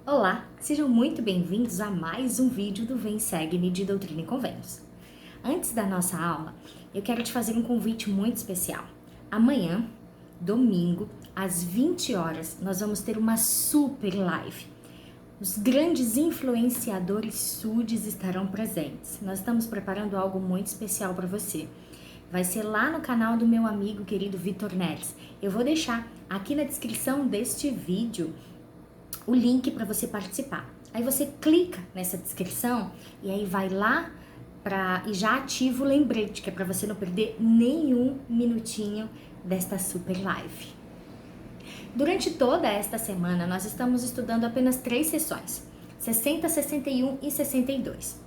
Olá, sejam muito bem-vindos a mais um vídeo do Vem Segue-me de Doutrina e Convênios. Antes da nossa aula, eu quero te fazer um convite muito especial. Amanhã, domingo, às 20 horas, nós vamos ter uma super live. Os grandes influenciadores SUDES estarão presentes. Nós estamos preparando algo muito especial para você. Vai ser lá no canal do meu amigo querido Vitor Neres. Eu vou deixar aqui na descrição deste vídeo o link para você participar. Aí você clica nessa descrição e aí vai lá e já ativa o lembrete, que é para você não perder nenhum minutinho desta super live. Durante toda esta semana, nós estamos estudando apenas 3 sessões, 60, 61 e 62.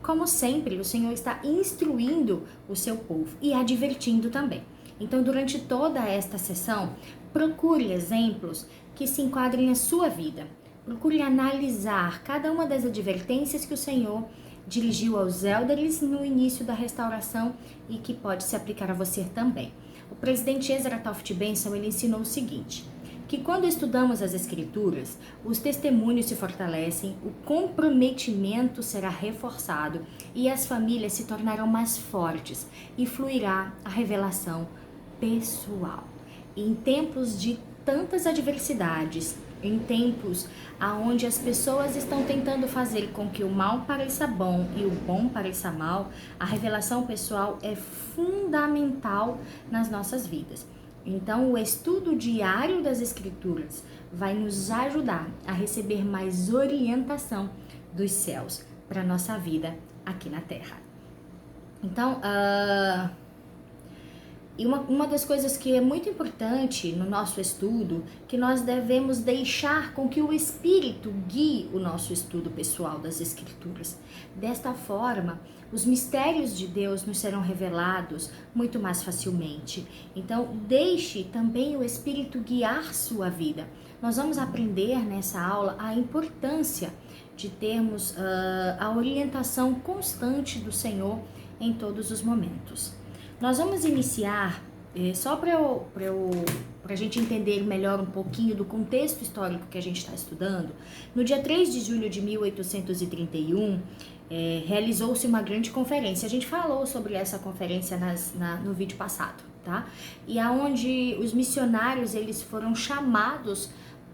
Como sempre, o Senhor está instruindo o seu povo e advertindo também. Então, durante toda esta sessão, procure exemplos que se enquadrem na sua vida. Procure analisar cada uma das advertências que o Senhor dirigiu aos élderes no início da restauração e que pode se aplicar a você também. O presidente Ezra Taft Benson, ele ensinou o seguinte, que quando estudamos as Escrituras, os testemunhos se fortalecem, o comprometimento será reforçado e as famílias se tornarão mais fortes e fluirá a revelação pessoal. Em tempos de tantas adversidades, em tempos onde as pessoas estão tentando fazer com que o mal pareça bom e o bom pareça mal, a revelação pessoal é fundamental nas nossas vidas. Então, o estudo diário das Escrituras vai nos ajudar a receber mais orientação dos céus para a nossa vida aqui na Terra. Então, e uma das coisas que é muito importante no nosso estudo, que nós devemos deixar com que o Espírito guie o nosso estudo pessoal das Escrituras. Desta forma, os mistérios de Deus nos serão revelados muito mais facilmente. Então, deixe também o Espírito guiar sua vida. Nós vamos aprender nessa aula a importância de termos a orientação constante do Senhor em todos os momentos. Nós vamos iniciar, só para a gente entender melhor um pouquinho do contexto histórico que a gente está estudando, no dia 3 de julho de 1831, realizou-se uma grande conferência. A gente falou sobre essa conferência no vídeo passado, tá? E aonde os missionários, eles foram chamados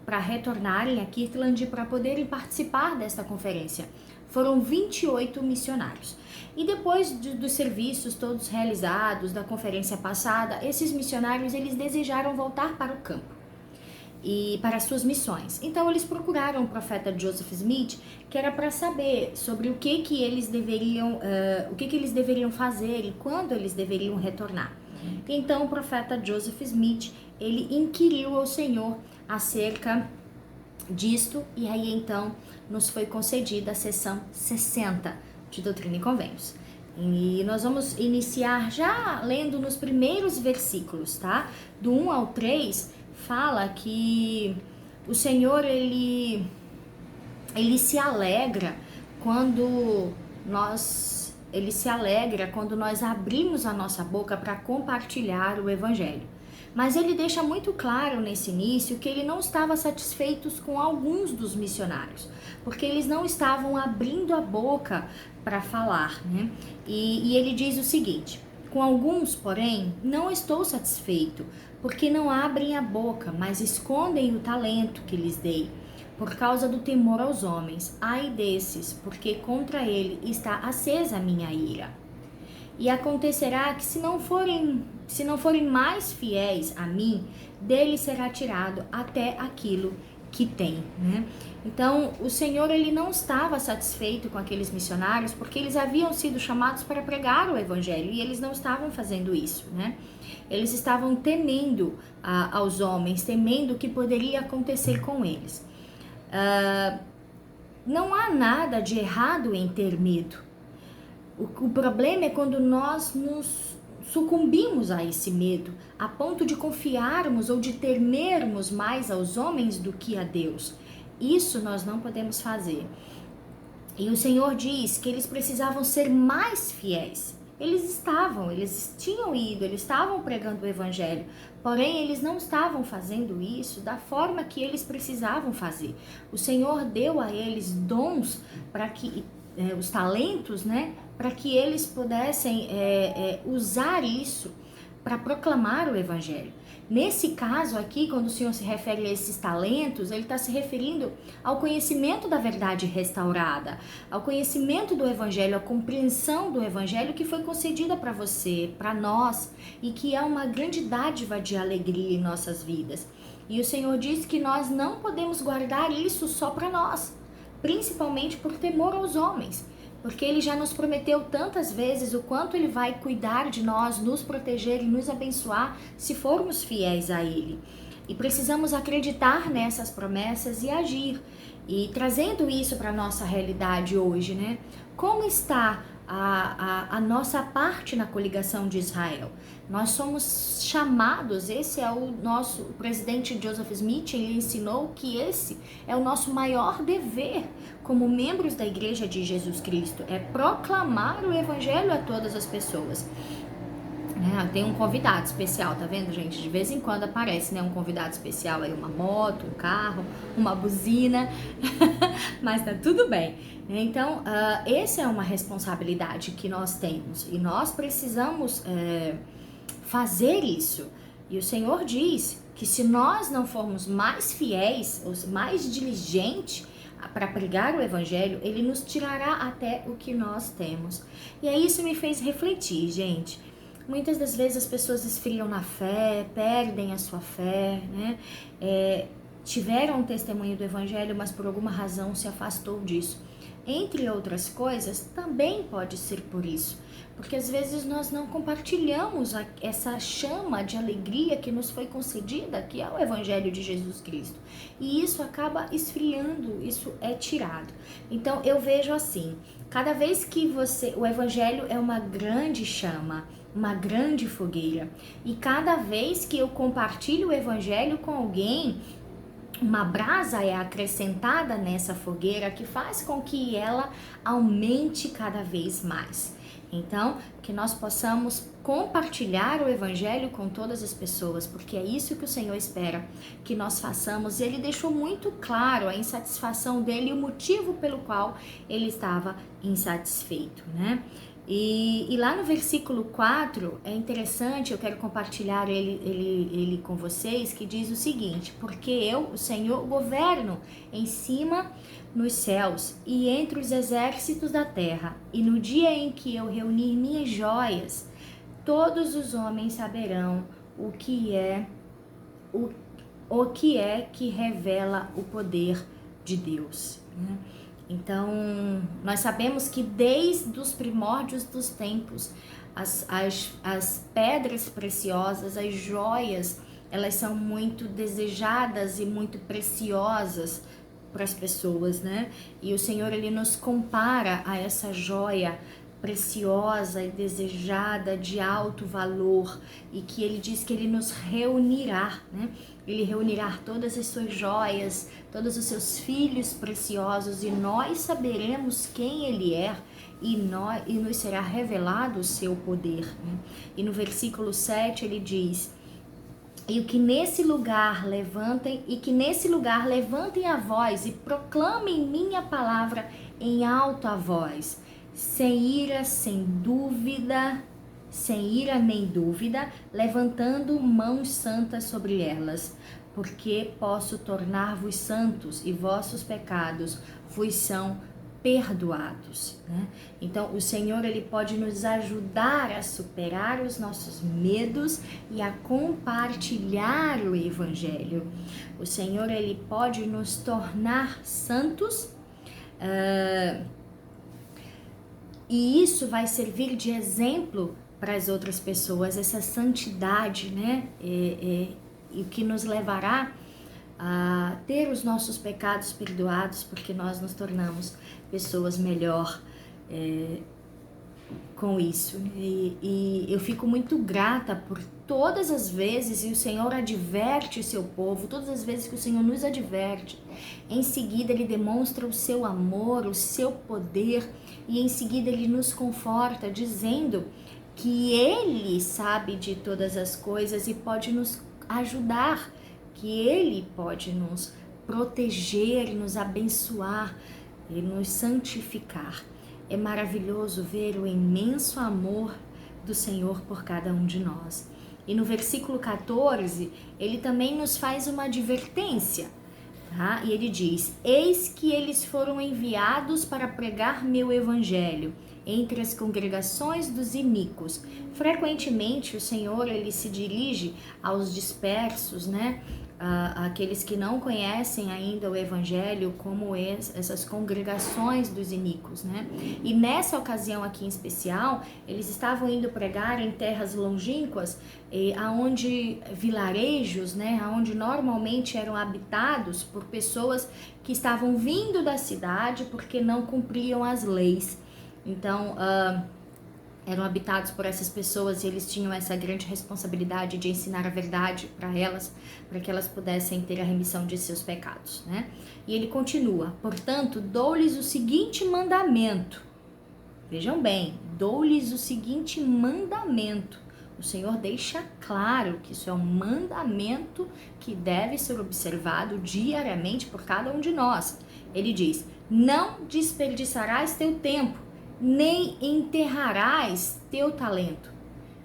para retornarem a Kirtland para poderem participar desta conferência. Foram 28 missionários. E depois dos serviços todos realizados, da conferência passada, esses missionários, eles desejaram voltar para o campo e para as suas missões. Então, eles procuraram o profeta Joseph Smith, que era para saber sobre o que eles deveriam fazer e quando eles deveriam retornar. Então, o profeta Joseph Smith, ele inquiriu ao Senhor acerca disto, e aí então nos foi concedida a sessão 60 de Doutrina e Convênios. E nós vamos iniciar já lendo nos primeiros versículos, tá? Do 1 ao 3, fala que o Senhor, ele se alegra quando nós abrimos a nossa boca para compartilhar o Evangelho. Mas ele deixa muito claro nesse início que ele não estava satisfeito com alguns dos missionários, porque eles não estavam abrindo a boca para falar, né? E ele diz o seguinte: com alguns, porém, não estou satisfeito, porque não abrem a boca, mas escondem o talento que lhes dei, por causa do temor aos homens. Ai desses, porque contra ele está acesa a minha ira. E acontecerá que se não forem mais fiéis a mim, dele será tirado até aquilo que tem, né? Então, o Senhor, ele não estava satisfeito com aqueles missionários, porque eles haviam sido chamados para pregar o Evangelho, e eles não estavam fazendo isso, né? Eles estavam temendo aos homens, temendo o que poderia acontecer com eles. Não há nada de errado em ter medo. O problema é quando nós nos sucumbimos a esse medo, a ponto de confiarmos ou de temermos mais aos homens do que a Deus. Isso nós não podemos fazer. E o Senhor diz que eles precisavam ser mais fiéis. Eles tinham ido, eles estavam pregando o evangelho, porém eles não estavam fazendo isso da forma que eles precisavam fazer. O Senhor deu a eles dons para que os talentos, né, para que eles pudessem usar isso para proclamar o evangelho. Nesse caso aqui, quando o Senhor se refere a esses talentos, ele está se referindo ao conhecimento da verdade restaurada, ao conhecimento do evangelho, à compreensão do evangelho que foi concedida para você, para nós, e que é uma grande dádiva de alegria em nossas vidas. E o Senhor diz que nós não podemos guardar isso só para nós, principalmente por temor aos homens, porque ele já nos prometeu tantas vezes o quanto ele vai cuidar de nós, nos proteger e nos abençoar se formos fiéis a ele. E precisamos acreditar nessas promessas e agir. E trazendo isso para a nossa realidade hoje, né? Como está a nossa parte na coligação de Israel? Nós somos chamados, esse é o presidente Joseph Smith, ele ensinou que esse é o nosso maior dever como membros da Igreja de Jesus Cristo, é proclamar o Evangelho a todas as pessoas. Tem um convidado especial, tá vendo, gente? De vez em quando aparece, né, um convidado especial aí, uma moto, um carro, uma buzina, mas tá tudo bem. Então, essa é uma responsabilidade que nós temos e nós precisamos fazer isso. E o Senhor diz que se nós não formos mais fiéis, ou mais diligentes para pregar o Evangelho, Ele nos tirará até o que nós temos. E aí isso me fez refletir, gente. Muitas das vezes as pessoas esfriam na fé, perdem a sua fé, né? Tiveram um testemunho do Evangelho, mas por alguma razão se afastou disso. Entre outras coisas, também pode ser por isso, porque às vezes nós não compartilhamos essa chama de alegria que nos foi concedida, que é o Evangelho de Jesus Cristo. E isso acaba esfriando, isso é tirado. Então eu vejo assim, cada vez que o Evangelho é uma grande chama, uma grande fogueira, e cada vez que eu compartilho o Evangelho com alguém, uma brasa é acrescentada nessa fogueira que faz com que ela aumente cada vez mais. Então, que nós possamos compartilhar o Evangelho com todas as pessoas, porque é isso que o Senhor espera que nós façamos. E Ele deixou muito claro a insatisfação dele e o motivo pelo qual ele estava insatisfeito, né? E lá no versículo 4, é interessante, eu quero compartilhar ele com vocês, que diz o seguinte: porque eu, o Senhor, governo em cima nos céus e entre os exércitos da terra, e no dia em que eu reunir minhas joias, todos os homens saberão o que é que revela o poder de Deus, né? Então, nós sabemos que desde os primórdios dos tempos, as pedras preciosas, as joias, elas são muito desejadas e muito preciosas para as pessoas, né? E o Senhor, Ele nos compara a essa joia preciosa e desejada, de alto valor, e que Ele diz que Ele nos reunirá, né? Ele reunirá todas as suas joias, todos os seus filhos preciosos, e nós saberemos quem Ele é, e nos será revelado o seu poder, né? E no versículo 7 ele diz: e que nesse lugar levantem a voz e proclamem minha palavra em alta voz, sem ira nem dúvida, levantando mãos santas sobre elas, porque posso tornar-vos santos e vossos pecados vos são perdoados, né? Então o Senhor, Ele pode nos ajudar a superar os nossos medos e a compartilhar o Evangelho. O Senhor, Ele pode nos tornar santos, e isso vai servir de exemplo para as outras pessoas, essa santidade, né? E o que nos levará a ter os nossos pecados perdoados, porque nós nos tornamos pessoas melhor com isso. E eu fico muito grata por todas as vezes, e o Senhor adverte o seu povo, todas as vezes que o Senhor nos adverte, em seguida Ele demonstra o seu amor, o seu poder, e em seguida Ele nos conforta, dizendo que Ele sabe de todas as coisas e pode nos ajudar, que Ele pode nos proteger, nos abençoar e nos santificar. É maravilhoso ver o imenso amor do Senhor por cada um de nós. E no versículo 14, ele também nos faz uma advertência, tá? E ele diz: eis que eles foram enviados para pregar meu evangelho entre as congregações dos iníquos. Frequentemente o Senhor, ele se dirige aos dispersos, né? Aqueles que não conhecem ainda o evangelho, como essas congregações dos iníquos, né? E nessa ocasião aqui em especial, eles estavam indo pregar em terras longínquas, aonde vilarejos, né? Aonde normalmente eram habitados por pessoas que estavam vindo da cidade porque não cumpriam as leis. Então, eram habitados por essas pessoas e eles tinham essa grande responsabilidade de ensinar a verdade para elas, para que elas pudessem ter a remissão de seus pecados, né? E ele continua: portanto, dou-lhes o seguinte mandamento. Vejam bem, dou-lhes o seguinte mandamento. O Senhor deixa claro que isso é um mandamento que deve ser observado diariamente por cada um de nós. Ele diz: não desperdiçarás teu tempo, nem enterrarás teu talento,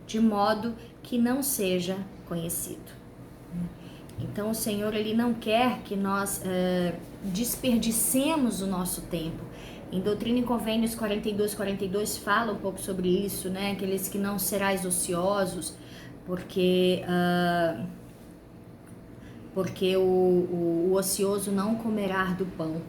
de modo que não seja conhecido. Então o Senhor, ele não quer que nós desperdicemos o nosso tempo. Em Doutrina e Convênios 42 fala um pouco sobre isso, né? Aqueles que não serás ociosos, porque o ocioso não comerá do pão,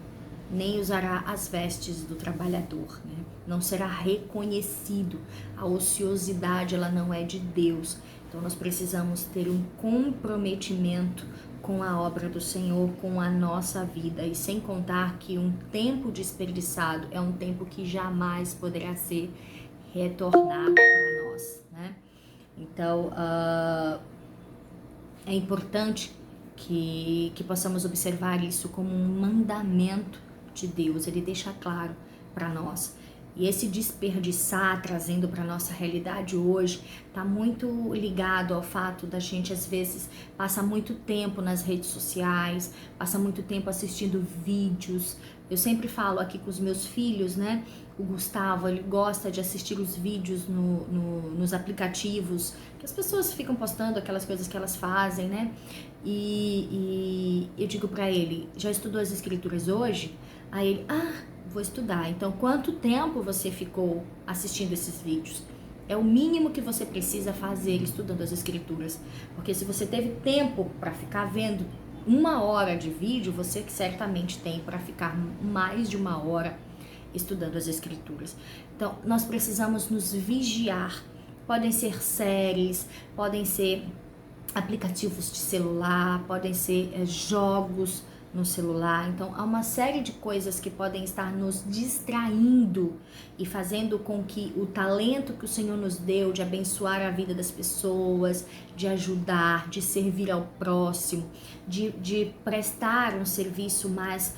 nem usará as vestes do trabalhador, né? Não será reconhecido. A ociosidade, ela não é de Deus. Então nós precisamos ter um comprometimento com a obra do Senhor, com a nossa vida, e sem contar que um tempo desperdiçado é um tempo que jamais poderá ser retornado para nós, né? Então é importante que possamos observar isso como um mandamento de Deus. Ele deixa claro para nós. E esse desperdiçar, trazendo para a nossa realidade hoje, está muito ligado ao fato da gente, às vezes, passa muito tempo nas redes sociais, passa muito tempo assistindo vídeos. Eu sempre falo aqui com os meus filhos, né? O Gustavo, ele gosta de assistir os vídeos nos aplicativos, que as pessoas ficam postando aquelas coisas que elas fazem, né? E eu digo para ele: já estudou as escrituras hoje? Aí ele: vou estudar. Então, quanto tempo você ficou assistindo esses vídeos? É o mínimo que você precisa fazer estudando as escrituras. Porque se você teve tempo para ficar vendo 1 hora de vídeo, você certamente tem para ficar mais de 1 hora estudando as escrituras. Então, nós precisamos nos vigiar. Podem ser séries, podem ser aplicativos de celular, podem ser jogos no celular. Então há uma série de coisas que podem estar nos distraindo e fazendo com que o talento que o Senhor nos deu de abençoar a vida das pessoas, de ajudar, de servir ao próximo, de prestar um serviço mais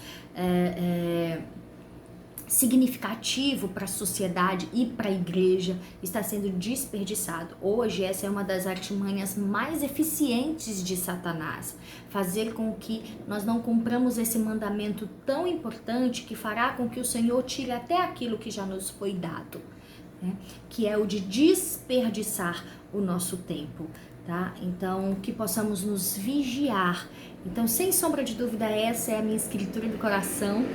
significativo para a sociedade e para a igreja, está sendo desperdiçado. Hoje essa é uma das artimanhas mais eficientes de Satanás, fazer com que nós não cumpramos esse mandamento tão importante que fará com que o Senhor tire até aquilo que já nos foi dado, né? Que é o de desperdiçar o nosso tempo, tá? Então que possamos nos vigiar. Então, sem sombra de dúvida, essa é a minha escritura do coração.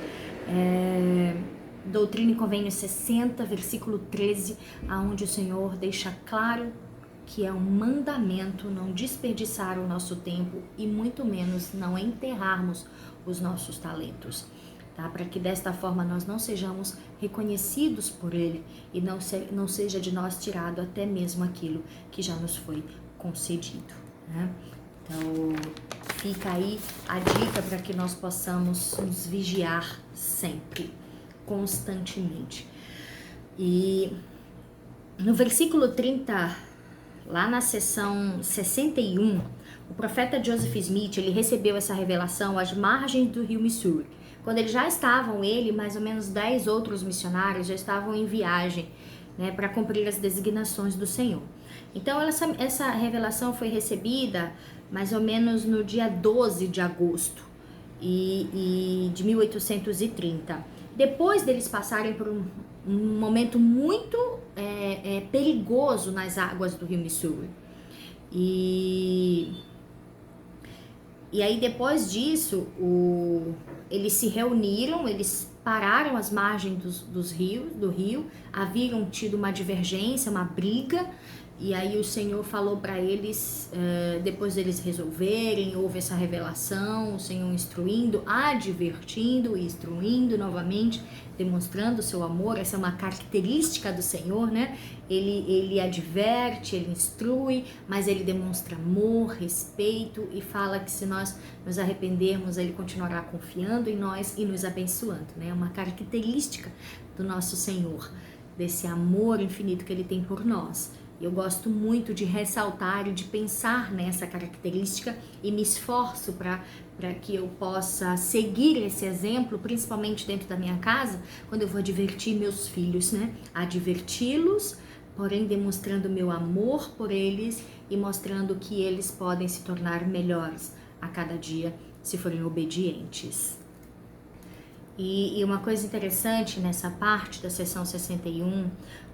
Doutrina e Convênios 60, versículo 13, aonde o Senhor deixa claro que é um mandamento não desperdiçar o nosso tempo e muito menos não enterrarmos os nossos talentos, tá? Para que desta forma nós não sejamos reconhecidos por Ele e não seja de nós tirado até mesmo aquilo que já nos foi concedido, né? Então fica aí a dica para que nós possamos nos vigiar sempre, constantemente. E no versículo 30, lá na seção 61, o profeta Joseph Smith, ele recebeu essa revelação às margens do rio Missouri, quando eles já estavam, ele e mais ou menos 10 outros missionários já estavam em viagem né, para cumprir as designações do Senhor. Então essa revelação foi recebida mais ou menos no dia 12 de agosto de 1830. Depois deles passarem por um momento muito perigoso nas águas do rio Missouri. E aí depois disso, eles se reuniram, eles pararam às margens do rio, haviam tido uma divergência, uma briga, e aí o Senhor falou para eles, depois deles resolverem, houve essa revelação, o Senhor instruindo, advertindo e instruindo novamente, demonstrando o seu amor. Essa é uma característica do Senhor, né? Ele adverte, ele instrui, mas ele demonstra amor, respeito e fala que se nós nos arrependermos, ele continuará confiando em nós e nos abençoando, né? É uma característica do nosso Senhor, desse amor infinito que ele tem por nós. Eu gosto muito de ressaltar e de pensar nessa característica e me esforço para que eu possa seguir esse exemplo, principalmente dentro da minha casa, quando eu vou advertir meus filhos, né? Adverti-los, porém demonstrando meu amor por eles e mostrando que eles podem se tornar melhores a cada dia se forem obedientes. E uma coisa interessante nessa parte da seção 61,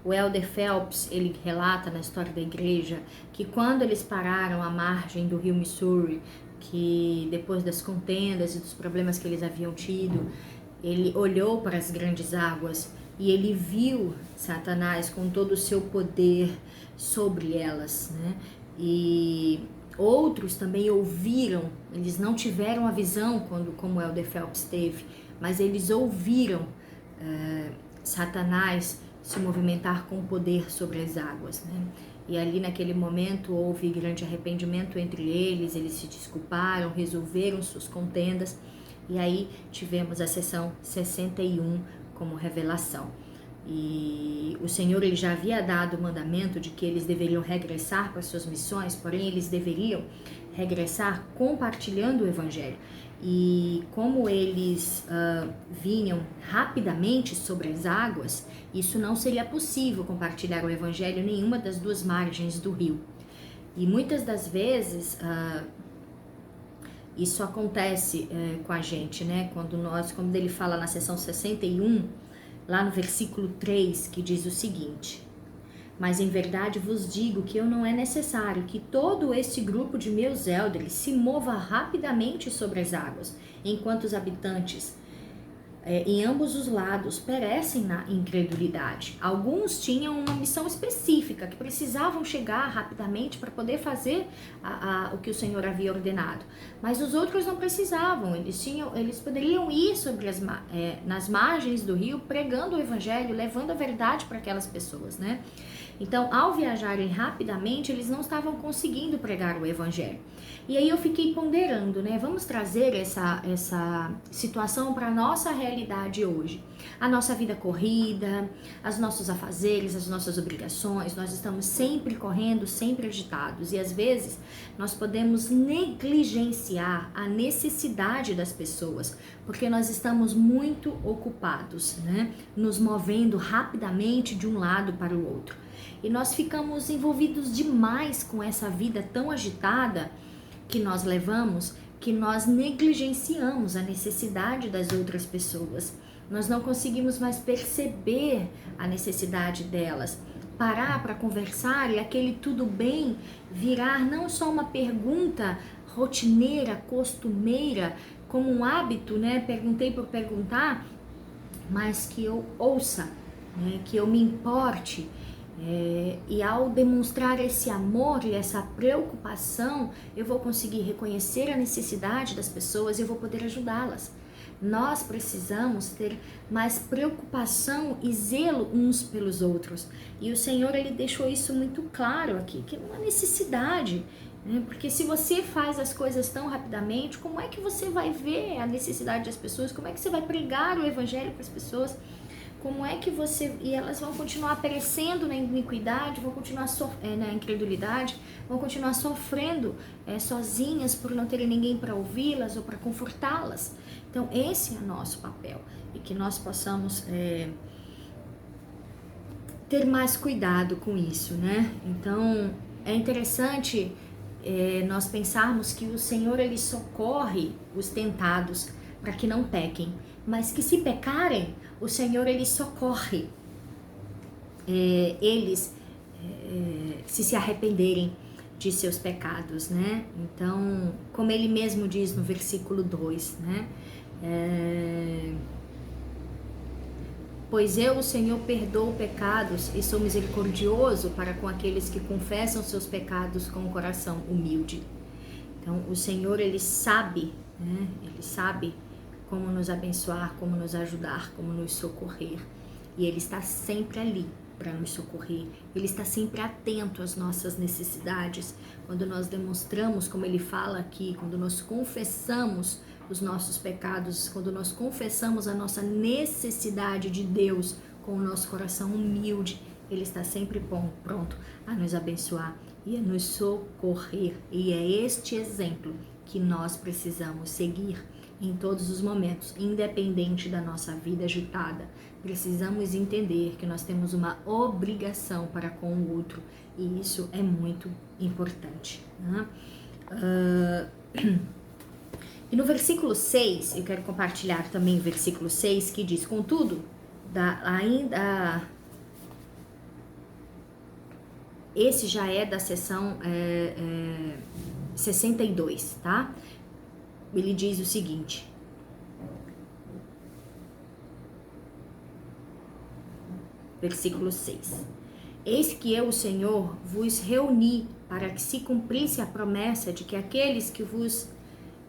o Elder Phelps, ele relata na história da igreja que quando eles pararam à margem do rio Missouri, que depois das contendas e dos problemas que eles haviam tido, ele olhou para as grandes águas e ele viu Satanás com todo o seu poder sobre elas, né? E outros também ouviram, eles não tiveram a visão como o Elder Phelps teve, mas eles ouviram Satanás se movimentar com poder sobre as águas, né? E ali naquele momento houve grande arrependimento entre eles se desculparam, resolveram suas contendas, e aí tivemos a sessão 61 como revelação. E o Senhor ele já havia dado o mandamento de que eles deveriam regressar para suas missões, porém eles deveriam regressar compartilhando o Evangelho. E como eles vinham rapidamente sobre as águas, isso não seria possível compartilhar o Evangelho em nenhuma das duas margens do rio. E muitas das vezes isso acontece com a gente, né? Quando ele fala na seção 61, lá no versículo 3, que diz o seguinte: mas em verdade vos digo que não é necessário que todo este grupo de meus élderes se mova rapidamente sobre as águas, enquanto os habitantes em ambos os lados perecem na incredulidade. Alguns tinham uma missão específica, que precisavam chegar rapidamente para poder fazer o que o Senhor havia ordenado, mas os outros não precisavam. Eles poderiam ir sobre nas margens do rio, pregando o Evangelho, levando a verdade para aquelas pessoas, né? Então, ao viajarem rapidamente, eles não estavam conseguindo pregar o Evangelho. E aí eu fiquei ponderando, né? Vamos trazer essa situação para a nossa realidade hoje. A nossa vida corrida, os nossos afazeres, as nossas obrigações, nós estamos sempre correndo, sempre agitados. E às vezes nós podemos negligenciar a necessidade das pessoas, porque nós estamos muito ocupados, né? Nos movendo rapidamente de um lado para o outro. E nós ficamos envolvidos demais com essa vida tão agitada que nós levamos, que nós negligenciamos a necessidade das outras pessoas. Nós não conseguimos mais perceber a necessidade delas. Parar para conversar e aquele tudo bem virar não só uma pergunta rotineira, costumeira, como um hábito, né? Perguntei por perguntar, mas que eu ouça, né? Que eu me importe. E ao demonstrar esse amor e essa preocupação, eu vou conseguir reconhecer a necessidade das pessoas e eu vou poder ajudá-las. Nós precisamos ter mais preocupação e zelo uns pelos outros. E o Senhor, ele deixou isso muito claro aqui, que é uma necessidade, né? Porque se você faz as coisas tão rapidamente, como é que você vai ver a necessidade das pessoas? Como é que você vai pregar o Evangelho para as pessoas? Como é que e elas vão continuar perecendo na iniquidade, vão continuar na incredulidade, vão continuar sofrendo sozinhas por não terem ninguém para ouvi-las ou para confortá-las. Então esse é o nosso papel, e que nós possamos ter mais cuidado com isso, né? Então, é interessante nós pensarmos que o Senhor, ele socorre os tentados para que não pequem, mas que se pecarem, o Senhor, ele socorre eles se arrependerem de seus pecados, né? Então, como ele mesmo diz no versículo 2, né? Pois eu, o Senhor, perdoo pecados e sou misericordioso para com aqueles que confessam seus pecados com o coração humilde. Então, o Senhor, ele sabe, né? Ele sabe como nos abençoar, como nos ajudar, como nos socorrer. E ele está sempre ali para nos socorrer. Ele está sempre atento às nossas necessidades. Quando nós demonstramos, como ele fala aqui, quando nós confessamos os nossos pecados, quando nós confessamos a nossa necessidade de Deus com o nosso coração humilde, ele está sempre pronto a nos abençoar e a nos socorrer. E é este exemplo que nós precisamos seguir em todos os momentos, independente da nossa vida agitada. Precisamos entender que nós temos uma obrigação para com o outro, e isso é muito importante, né? E no versículo 6, eu quero compartilhar também o versículo 6, que diz: contudo, esse já é da seção 62, tá? Ele diz o seguinte: versículo 6. Eis que eu, o Senhor, vos reuni para que se cumprisse a promessa de que aqueles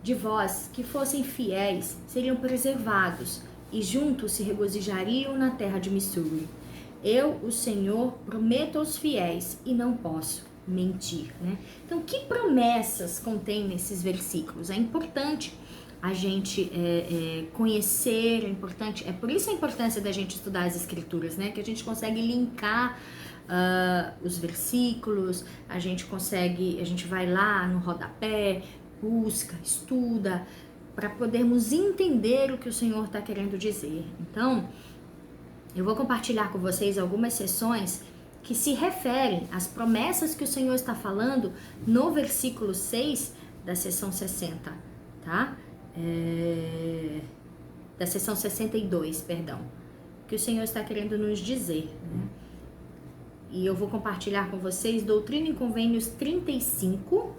de vós que fossem fiéis seriam preservados e juntos se regozijariam na terra de Missouri. Eu, o Senhor, prometo aos fiéis e não posso mentir, né? Então, que promessas contém nesses versículos? É importante a gente conhecer, é por isso a importância da gente estudar as escrituras, né? Que a gente consegue linkar os versículos, a gente vai lá no rodapé, busca, estuda, para podermos entender o que o Senhor está querendo dizer. Então, eu vou compartilhar com vocês algumas sessões que se referem às promessas que o Senhor está falando no versículo 6 da sessão 60, tá? Da sessão 62, perdão, que o Senhor está querendo nos dizer, né? E eu vou compartilhar com vocês Doutrina e Convênios 35,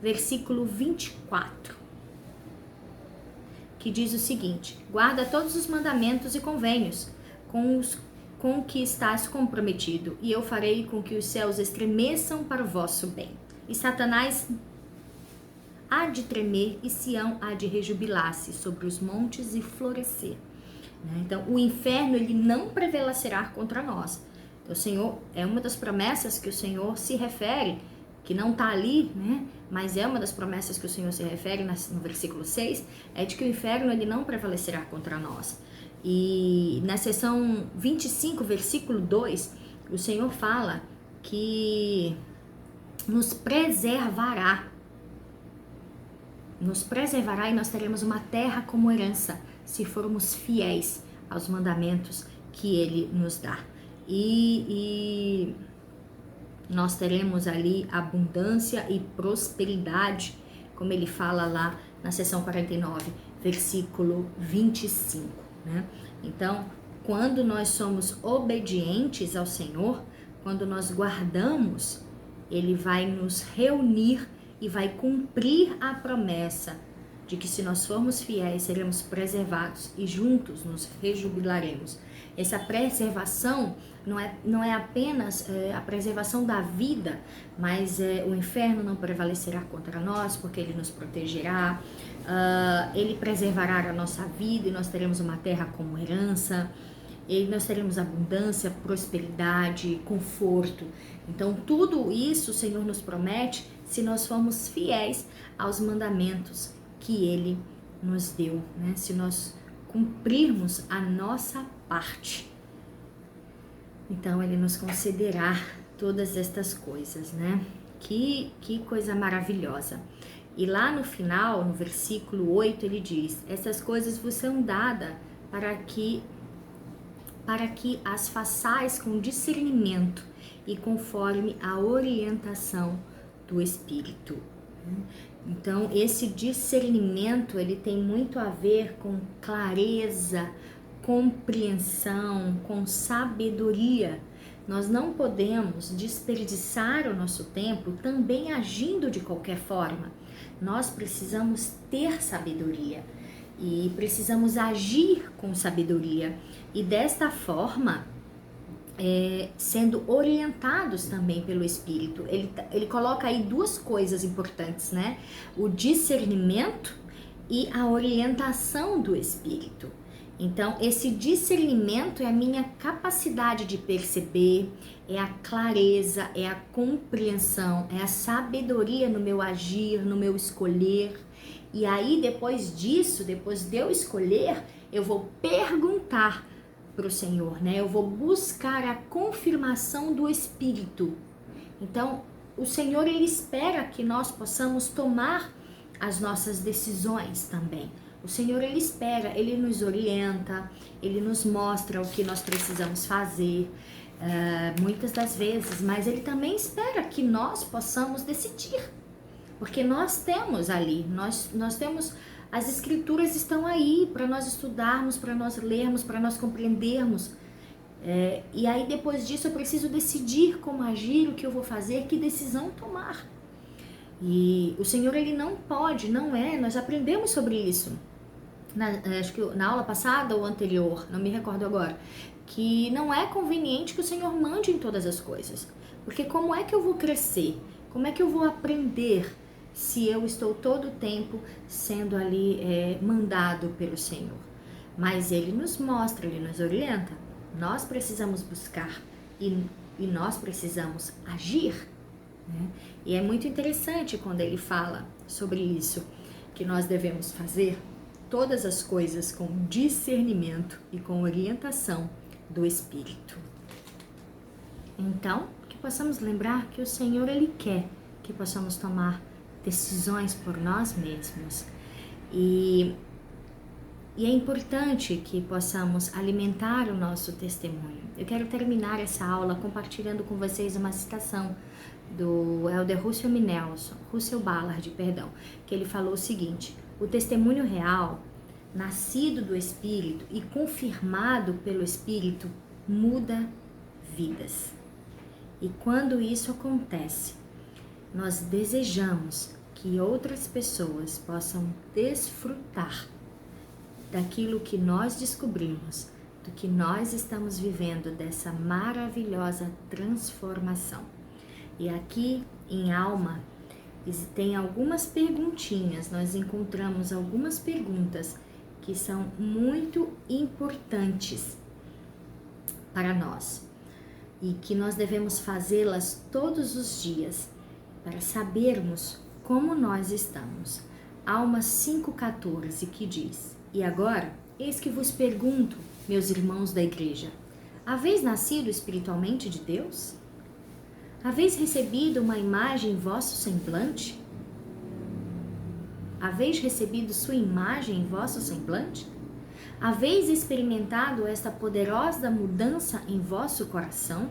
versículo 24, que diz o seguinte: guarda todos os mandamentos e convênios com que estás comprometido, e eu farei com que os céus estremeçam para o vosso bem. E Satanás há de tremer e Sião há de rejubilar-se sobre os montes e florescer. Então, o inferno, ele não prevalecerá contra nós. Então, o Senhor, é uma das promessas que o Senhor se refere, que não está ali, né? Mas é uma das promessas que o Senhor se refere no versículo 6, é de que o inferno, ele não prevalecerá contra nós. E na seção 25, versículo 2, o Senhor fala que nos preservará e nós teremos uma terra como herança, se formos fiéis aos mandamentos que Ele nos dá. E nós teremos ali abundância e prosperidade, como Ele fala lá na seção 49, versículo 25, né? Então, quando nós somos obedientes ao Senhor, quando nós guardamos, Ele vai nos reunir e vai cumprir a promessa de que se nós formos fiéis, seremos preservados e juntos nos rejubilaremos. Essa preservação não é apenas a preservação da vida, mas o inferno não prevalecerá contra nós, porque Ele nos protegerá, Ele preservará a nossa vida e nós teremos uma terra como herança, e nós teremos abundância, prosperidade, conforto. Então, tudo isso o Senhor nos promete se nós formos fiéis aos mandamentos que Ele nos deu, né? Se nós cumprirmos a nossa parte, então Ele nos concederá todas estas coisas, né? Que coisa maravilhosa. E lá no final, no versículo 8, ele diz: essas coisas vos são dadas para que as façais com discernimento e conforme a orientação do Espírito. Então, esse discernimento, ele tem muito a ver com clareza, compreensão, com sabedoria. Nós não podemos desperdiçar o nosso tempo também agindo de qualquer forma. Nós precisamos ter sabedoria e precisamos agir com sabedoria. E desta forma, sendo orientados também pelo Espírito. Ele coloca aí duas coisas importantes, né? O discernimento e a orientação do Espírito. Então, esse discernimento é a minha capacidade de perceber, é a clareza, é a compreensão, é a sabedoria no meu agir, no meu escolher. E aí, depois disso, depois de eu escolher, eu vou perguntar para o Senhor, né? Eu vou buscar a confirmação do Espírito. Então, o Senhor, ele espera que nós possamos tomar as nossas decisões também. O Senhor, ele espera, ele nos orienta, ele nos mostra o que nós precisamos fazer, muitas das vezes, mas ele também espera que nós possamos decidir, porque nós temos ali, nós temos, as escrituras estão aí para nós estudarmos, para nós lermos, para nós compreendermos, e aí depois disso eu preciso decidir como agir, o que eu vou fazer, que decisão tomar. E o Senhor, ele não pode, nós aprendemos sobre isso, acho que na aula passada ou anterior, não me recordo agora, que não é conveniente que o Senhor mande em todas as coisas, porque como é que eu vou crescer, como é que eu vou aprender se eu estou todo o tempo sendo ali mandado pelo Senhor? Mas ele nos mostra, ele nos orienta, nós precisamos buscar e nós precisamos agir, né? E é muito interessante quando ele fala sobre isso, que nós devemos fazer todas as coisas com discernimento e com orientação do Espírito. Então, que possamos lembrar que o Senhor, ele quer que possamos tomar decisões por nós mesmos. E é importante que possamos alimentar o nosso testemunho. Eu quero terminar essa aula compartilhando com vocês uma citação do Elder Russell Ballard, que ele falou o seguinte: o testemunho real, nascido do Espírito e confirmado pelo Espírito, muda vidas. E quando isso acontece, nós desejamos que outras pessoas possam desfrutar daquilo que nós descobrimos, do que nós estamos vivendo, dessa maravilhosa transformação. E aqui em Alma tem algumas perguntinhas, nós encontramos algumas perguntas que são muito importantes para nós e que nós devemos fazê-las todos os dias para sabermos como nós estamos. Alma 5,14, que diz: e agora, eis que vos pergunto, meus irmãos da igreja, haveis nascido espiritualmente de Deus? Haveis recebido uma imagem em vosso semblante? Haveis recebido sua imagem em vosso semblante? Haveis experimentado esta poderosa mudança em vosso coração?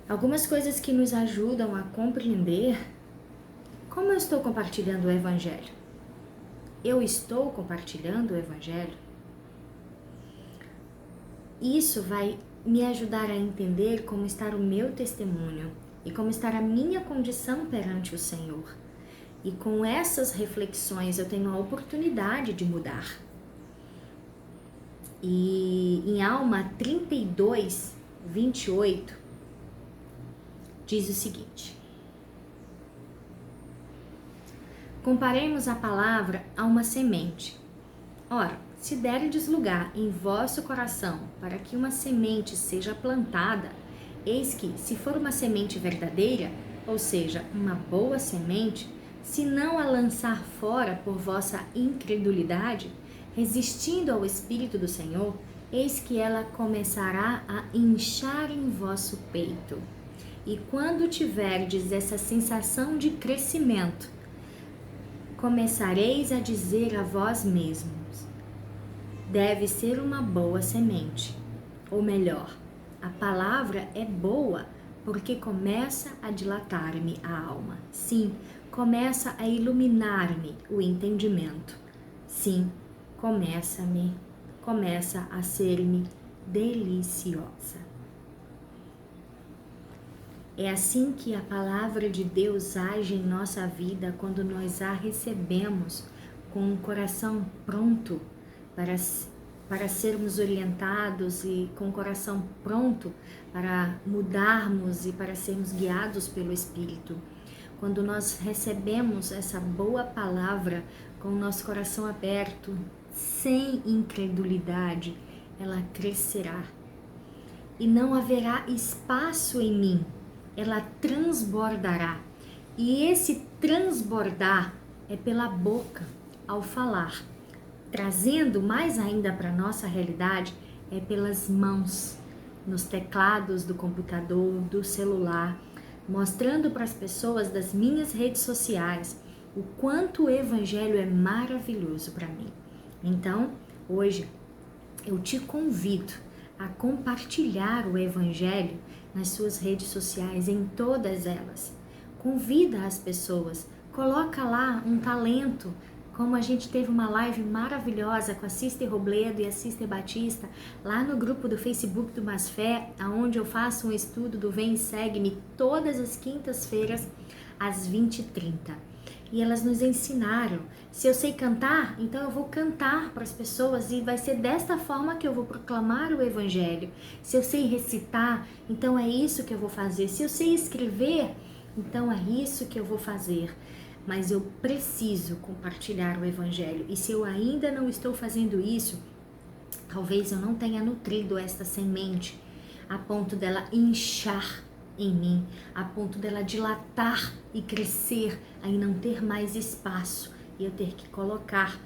Algumas coisas que nos ajudam a compreender como eu estou compartilhando o Evangelho. Eu estou compartilhando o Evangelho? Isso vai me ajudar a entender como está o meu testemunho e como está a minha condição perante o Senhor. E com essas reflexões eu tenho a oportunidade de mudar. E em Alma 32, 28, diz o seguinte: comparemos a palavra a uma semente. Ora, se derdes lugar em vosso coração para que uma semente seja plantada, eis que, se for uma semente verdadeira, ou seja, uma boa semente, se não a lançar fora por vossa incredulidade, resistindo ao Espírito do Senhor, eis que ela começará a inchar em vosso peito. E quando tiverdes essa sensação de crescimento, começareis a dizer a vós mesmos: deve ser uma boa semente. Ou melhor, a palavra é boa porque começa a dilatar-me a alma. Sim, começa a iluminar-me o entendimento. Sim, começa a ser-me deliciosa. É assim que a palavra de Deus age em nossa vida quando nós a recebemos com o coração pronto para sermos orientados e com o coração pronto para mudarmos e para sermos guiados pelo Espírito. Quando nós recebemos essa boa palavra com o nosso coração aberto, sem incredulidade, ela crescerá. E não haverá espaço em mim, ela transbordará. E esse transbordar é pela boca, ao falar. Trazendo mais ainda para a nossa realidade, é pelas mãos, nos teclados do computador, do celular, mostrando para as pessoas das minhas redes sociais o quanto o Evangelho é maravilhoso para mim. Então, hoje, eu te convido a compartilhar o Evangelho nas suas redes sociais, em todas elas. Convida as pessoas, coloca lá um talento, como a gente teve uma live maravilhosa com a Sister Robledo e a Sister Batista, lá no grupo do Facebook do Mais Fé, onde eu faço um estudo do Vem e Segue-me todas as quintas-feiras, às 20h30. E elas nos ensinaram, se eu sei cantar, então eu vou cantar para as pessoas e vai ser desta forma que eu vou proclamar o Evangelho. Se eu sei recitar, então é isso que eu vou fazer. Se eu sei escrever, então é isso que eu vou fazer. Mas eu preciso compartilhar o Evangelho. E se eu ainda não estou fazendo isso, talvez eu não tenha nutrido esta semente a ponto dela inchar em mim, a ponto dela dilatar e crescer, aí não ter mais espaço e eu ter que colocar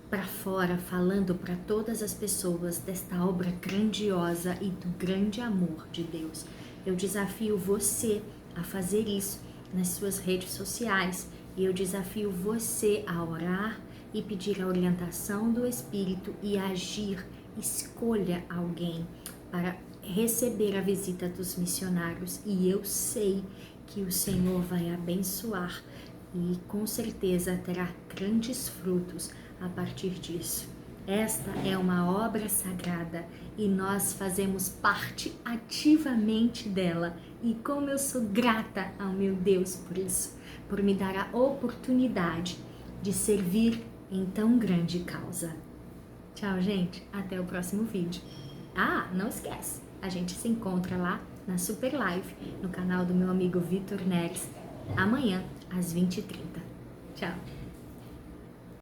para fora, falando para todas as pessoas desta obra grandiosa e do grande amor de Deus. Eu desafio você a fazer isso nas suas redes sociais e eu desafio você a orar e pedir a orientação do Espírito e agir. Escolha alguém para receber a visita dos missionários e eu sei que o Senhor vai abençoar e com certeza terá grandes frutos a partir disso. Esta é uma obra sagrada e nós fazemos parte ativamente dela. E como eu sou grata ao meu Deus por isso, por me dar a oportunidade de servir em tão grande causa. Tchau, gente. Até o próximo vídeo. Ah, não esquece, a gente se encontra lá na Super Live, no canal do meu amigo Vitor Neres, amanhã às 20h30. Tchau.